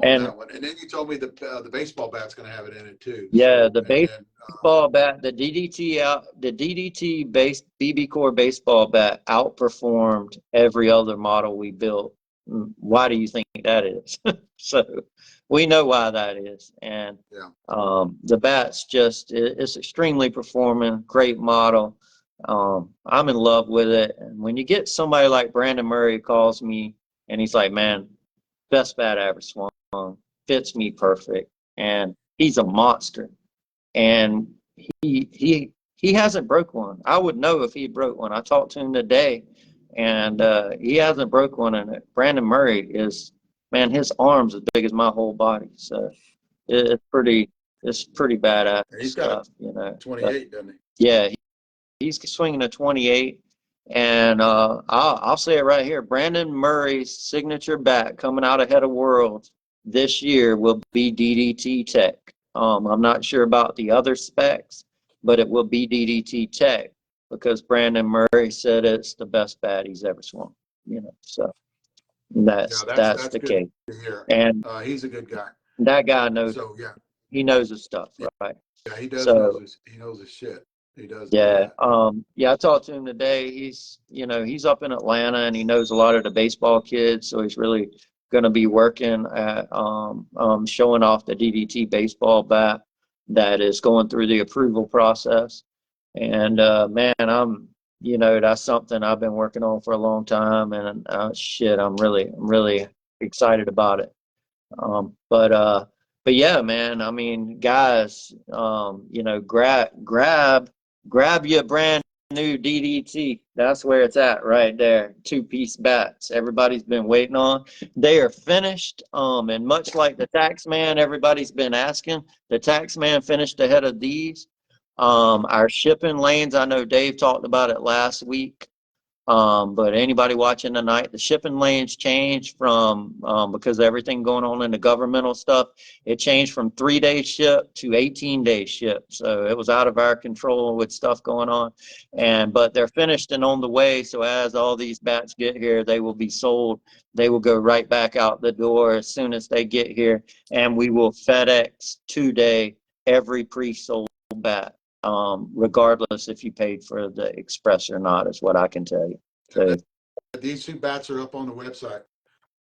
on And that one. And then you told me the baseball bat's going to have it in it too. yeah, So, the and then baseball bat, the DDT base BB core baseball bat outperformed every other model we built. Why do you think that is? So we know why that is. And yeah, the bat's it's extremely performing, great model. I'm in love with it. And when you get somebody like Brandon Murray who calls me and he's like, man, best bat I ever swung, fits me perfect. And he's a monster. And he hasn't broke one. I would know if he broke one. I talked to him today, and he hasn't broke one. And Brandon Murray is, man, his arm's as big as my whole body. So it's pretty badass and he's got a stuff, But 28, doesn't yeah, he's swinging a 28. And I'll say it right here. Brandon Murray's signature bat coming out ahead of Worlds this year will be DDT Tech. I'm not sure about the other specs, but it will be DDT Tech because Brandon Murray said it's the best bat he's ever swung. So he? Yeah, that's that's the good case. to hear. And He's a good guy. that guy knows, So yeah, he knows his stuff, right? yeah, he does So he knows his shit. He does know yeah, that. yeah, I talked to him today. He's up in Atlanta and he knows a lot of the baseball kids, so he's really going to be working at showing off the DDT baseball bat that is going through the approval process. And man, that's something I've been working on for a long time, and shit, I'm really excited about it. But yeah, man, I mean, guys, grab your brand new DDT. That's where it's at right there. Two-piece bats. Everybody's been waiting on. They are finished. And much like the Taxman, everybody's been asking. The Taxman finished ahead of these. Our shipping lanes, I know Dave talked about it last week. But anybody watching tonight, the shipping lanes changed from, because of everything going on in the governmental stuff, it changed from 3-day ship to 18-day ship. So it was out of our control with stuff going on. But they're finished and on the way. So as all these bats get here, they will be sold. They will go right back out the door as soon as they get here. And we will FedEx 2-day every pre-sold bat. Regardless if you paid for the express or not, is what I can tell you. So These two bats are up on the website.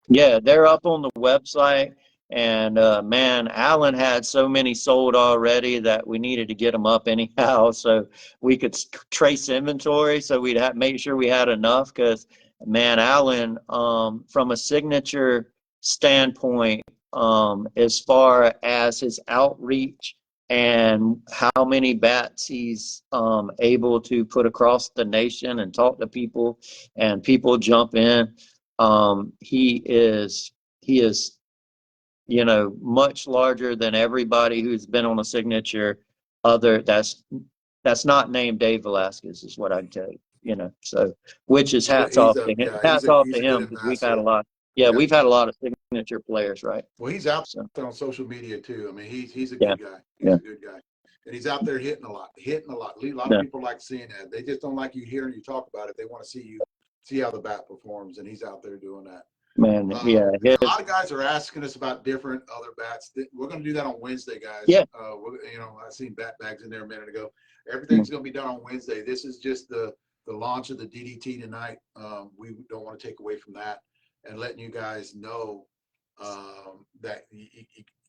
yeah, they're up on the website. And man, Alan had so many sold already that we needed to get them up anyhow, so we could trace inventory. So we'd have make sure we had enough, because man, Alan, from a signature standpoint, as far as his outreach and how many bats he's able to put across the nation and talk to people, and people jump in. He is much larger than everybody who's been on a signature other that's not named Dave Velasquez, is what I'd tell you. So which is hats off to him. Hats off to He's a good him, because we've had a ambassador. lot. Yeah, we've had a lot of signature players, right? Well, he's out So there on social media too. I mean, he's a yeah, good guy. He's yeah, a good guy, and he's out there hitting a lot, hitting a lot. A lot of yeah. people like seeing that. They just don't like you hearing you talk about it. They want to see how the bat performs, and he's out there doing that. Man, yeah, A lot of guys are asking us about different other bats. We're going to do that on Wednesday, guys. yeah. I seen bat bags in there a minute ago. Everything's going to be done on Wednesday. This is just the launch of the DDT tonight. We don't want to take away from that, and letting you guys know that you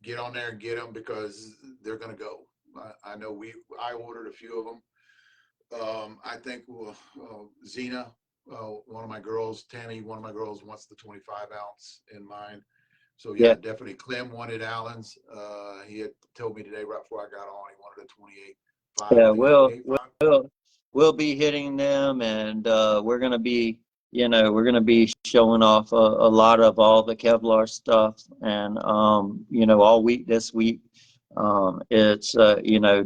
get on there and get them, because they're going to go. I know I ordered a few of them. I think Zena, one of my girls, Tammy, one of my girls wants the 25 ounce in mine. So yeah, Yeah. definitely. Clem wanted Allen's. He had told me today right before I got on, he wanted a 28.5. Yeah, I think 28.5. we'll be hitting them, and we're gonna be, showing off a lot of all the Kevlar stuff, and all week this week. It's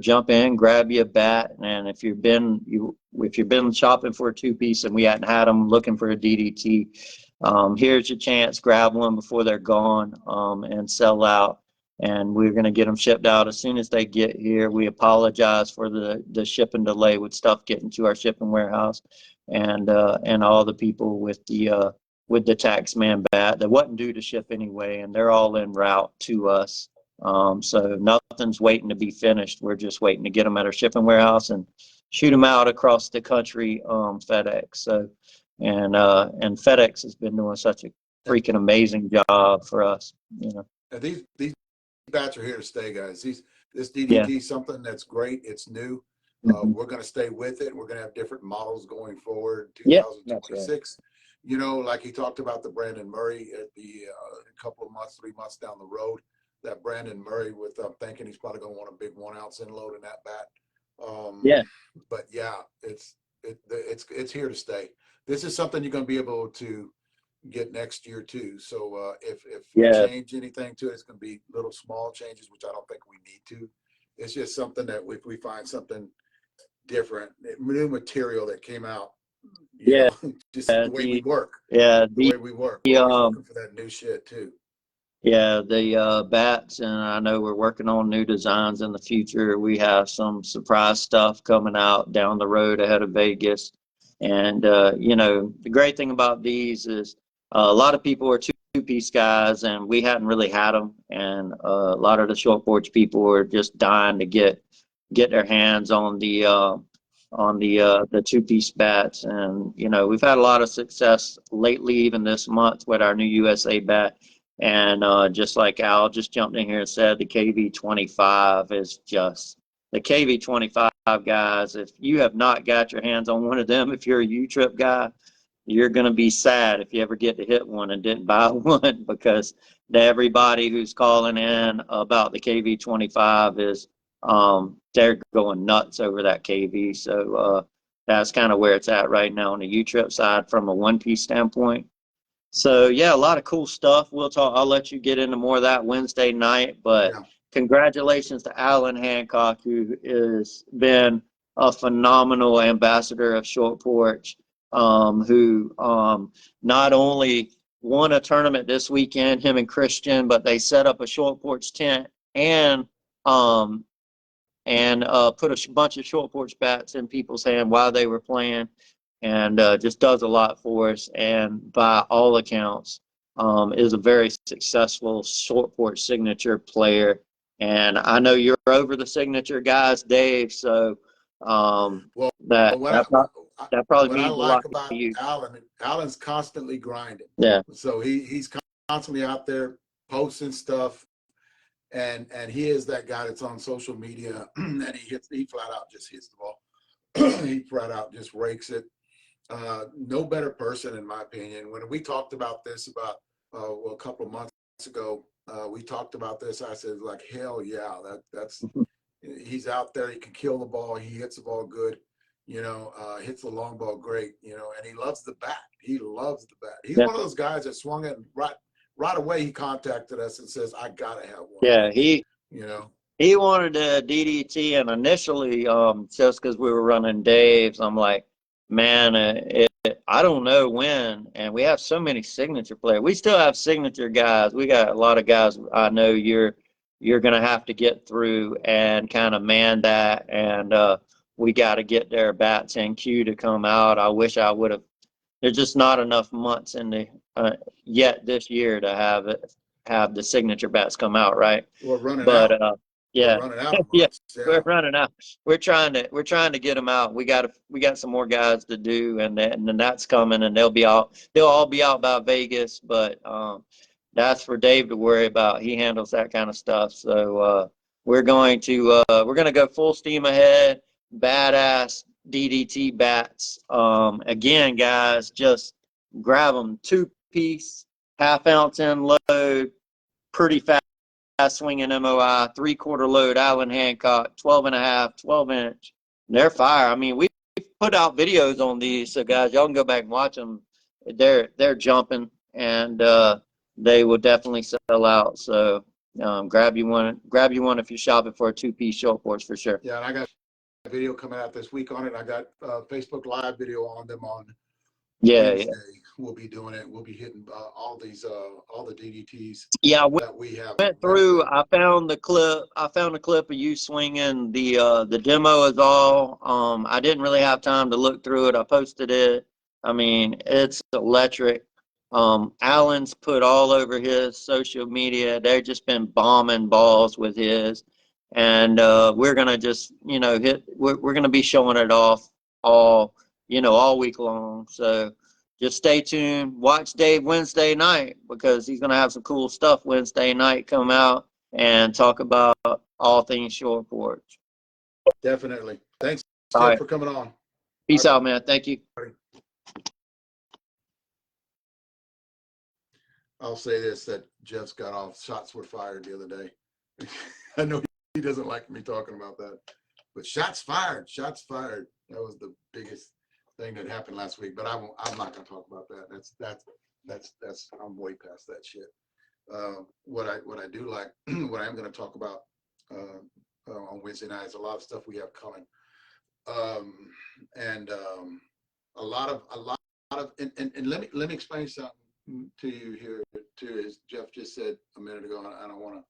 jump in, grab you a bat, and if you've been shopping for a two-piece and we hadn't had them, looking for a DDT, here's your chance. Grab one before they're gone, and sell out. And we're going to get them shipped out as soon as they get here. We apologize for the shipping delay with stuff getting to our shipping warehouse, and all the people with the Taxman bat that wasn't due to ship anyway, and they're all en route to us. So nothing's waiting to be finished. We're just waiting to get them at our shipping warehouse and shoot them out across the country, FedEx. So, and FedEx has been doing such a freaking amazing job for us. And these bats are here to stay, guys. This Yeah. DDT is something that's great. It's new. We're going to stay with it. We're going to have different models going forward. Yeah, that's right. 2026. Like he talked about the Brandon Murray at the a couple of months, 3 months down the road. That Brandon Murray with, I'm thinking he's probably going to want a big 1 ounce inload in that bat. Yeah. But yeah, it's here to stay. This is something you're going to be able to get next year too. So if we change anything to it, it's going to be little small changes, which I don't think we need to. It's just something that if we find something different, new material that came out, just the way we work. Yeah, the way we work. We're always looking for that new shit too. Yeah, the bats, and I know we're working on new designs in the future. We have some surprise stuff coming out down the road ahead of Vegas. And, the great thing about these is a lot of people are two-piece guys, and we hadn't really had them. And a lot of the short porch people were just dying to get their hands on the two-piece bats. And, we've had a lot of success lately, even this month, with our new USA bat. And just like Al just jumped in here and said, the KV25 is just the KV25 guys. If you have not got your hands on one of them, if you're a U-Trip guy, you're going to be sad if you ever get to hit one and didn't buy one, because everybody who's calling in about the KV25 is they're going nuts over that KV. So that's kind of where it's at right now on the U-Trip side from a one-piece standpoint. So yeah, a lot of cool stuff. I'll let you get into more of that Wednesday night, but congratulations to Alan Hancock, who has been a phenomenal ambassador of Short Porch, who not only won a tournament this weekend, him and Christian, but they set up a Short Porch tent and put a bunch of Short Porch bats in people's hand while they were playing, and just does a lot for us. And by all accounts, is a very successful Short Porch signature player. And I know you're over the signature guys, Dave. So that probably means a lot to you. Alan's constantly grinding. Yeah. So he's constantly out there posting stuff, and he is that guy that's on social media, and he flat out just hits the ball. He flat out just rakes it. No better person, in my opinion. When we talked about this about a couple of months ago, we talked about this. I said, like, hell yeah, that's he's out there. He can kill the ball. He hits the ball good. Hits the long ball great. And he loves the bat. He loves the bat. He's Yeah. one of those guys that swung it right away. He contacted us and says, "I gotta have one." Yeah, he You he wanted a DDT, and initially, just because we were running Dave's, I'm like, man, I don't know when, and we have so many signature players. We still have signature guys. We got a lot of guys. I know you're gonna have to get through and kind of man that, and we got to get their bats in queue to come out. I wish I would have. There's just not enough months in the yet this year to have the signature bats come out, right? We're running But out. We're yeah, running out of yeah, months. we're Yeah. running out. We're trying to get them out. We got some more guys to do, and then that's coming, and they'll all be out by Vegas. But that's for Dave to worry about. He handles that kind of stuff. So we're going to go full steam ahead. Badass DDT bats. Again, guys, just grab them 2-piece, half-ounce in load, pretty fast swinging MOI, 3/4 load Allen Hancock, 12.5, 12-inch. They're fire. I mean, we put out videos on these, so guys, y'all can go back and watch them. They're jumping, and they will definitely sell out. So grab you one if you're shopping for a 2-piece short porch for sure. Yeah, and I got a video coming out this week on it. I got Facebook Live video on them on Wednesday. We'll be doing it. We'll be hitting all the DDTs that we have. Went through. I found the clip. Of you swinging the demo is all. I didn't really have time to look through it. I posted it. I mean, it's electric. Alan's put all over his social media. They've just been bombing balls with his, and we're gonna just hit. We're gonna be showing it off all week long. So just stay tuned. Watch Dave Wednesday night, because he's gonna have some cool stuff Wednesday night come out and talk about all things short porch. Definitely. Thanks, All Jeff, right. for coming on. Peace out, man. Thank you. I'll say this, that Jeff's got off. Shots were fired the other day. I know he doesn't like me talking about that, but shots fired. That was the biggest thing that happened last week. But I'm not going to talk about that. That's I'm way past that shit. What I do like, what I'm going to talk about on Wednesday night is a lot of stuff we have coming, and a lot of, and let me explain something to you here too. As Jeff just said a minute ago, and I don't want to.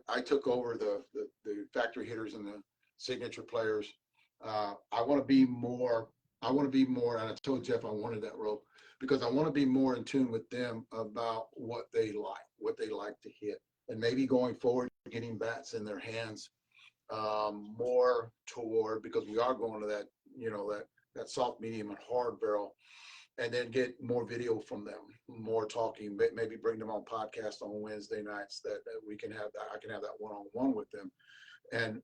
I took over the factory hitters and the signature players. I want to be more. And I told Jeff I wanted that role because I want to be more in tune with them about what they like to hit, and maybe going forward, getting bats in their hands more toward, because we are going to that, that soft, medium, and hard barrel, and then get more video from them, more talking, maybe bring them on podcast on Wednesday nights that we can have. I can have that one-on-one with them. And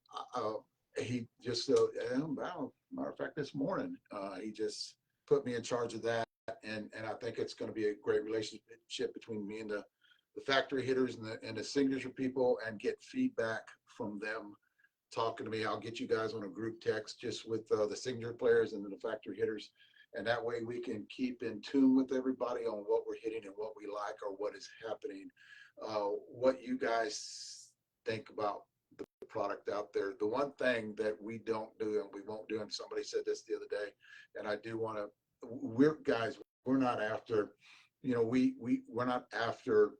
he just, matter of fact, this morning, he just put me in charge of that. And I think it's going to be a great relationship between me and the factory hitters and the signature people, and get feedback from them talking to me. I'll get you guys on a group text just with the signature players and then the factory hitters. And that way we can keep in tune with everybody on what we're hitting and what we like or what is happening. What you guys think about the product out there. The one thing that we don't do and we won't do, and somebody said this the other day, and I do want to, we're not after, we're not after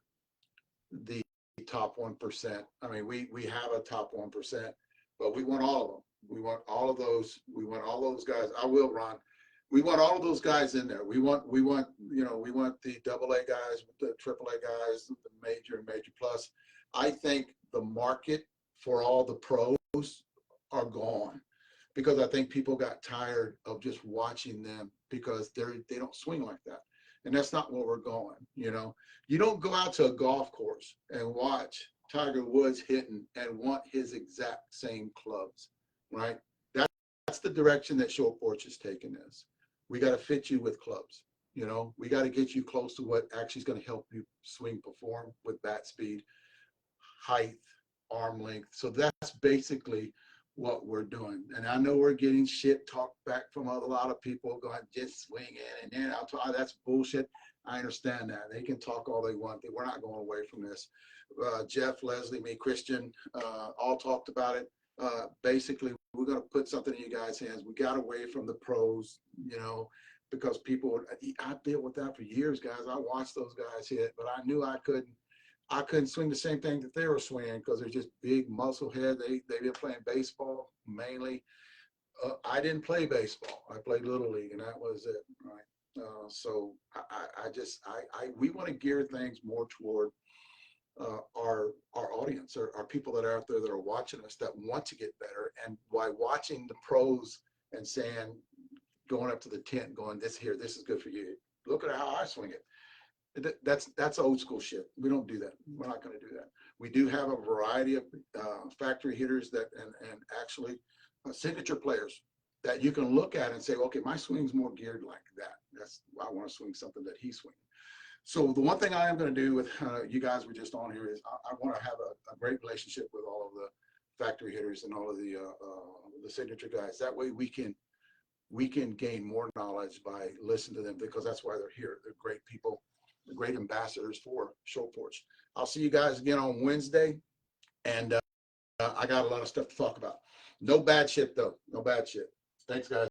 the top 1%. I mean, we have a top 1%, but we want all of them. We want all of those. We want all those guys. I will, Ron. We want all of those guys in there. We want the AA guys, the AAA guys, the major and major plus. I think the market for all the pros are gone, because I think people got tired of just watching them because they don't swing like that. And that's not where we're going. You know, you don't go out to a golf course and watch Tiger Woods hitting and want his exact same clubs, right? That's the direction that Short Porch is taking this. We got to fit you with clubs. You know, we got to get you close to what actually is going to help you swing perform with bat speed, height, arm length. So that's basically what we're doing. And I know we're getting shit talked back from a lot of people going, just swing it. And then I'll talk, that's bullshit. I understand that. They can talk all they want. We're not going away from this. Jeff, Leslie, me, Christian, all talked about it. Basically, we're going to put something in you guys' hands. We got away from the pros, you know, because people, I dealt with that for years, guys. I watched those guys hit, but I knew I couldn't swing the same thing that they were swinging because they're just big muscle head. They've been playing baseball mainly. I didn't play baseball. I played Little League, and that was it, right? So we want to gear things more toward our audience, our people that are out there that are watching us that want to get better. And by watching the pros and saying, going up to the tent, going, this is good for you. Look at how I swing it. That's old school shit. We don't do that. We're not going to do that. We do have a variety of factory hitters that and actually signature players that you can look at and say, okay, my swing's more geared like that. I want to swing something that he's swinging. So the one thing I am going to do with you guys we're just on here is I want to have a great relationship with all of the factory hitters and all of the signature guys. That way we can gain more knowledge by listening to them because that's why they're here. They're great people. Great ambassadors for Short Porch. I'll see you guys again on Wednesday, and I got a lot of stuff to talk about. No bad shit though. No bad shit. Thanks, guys.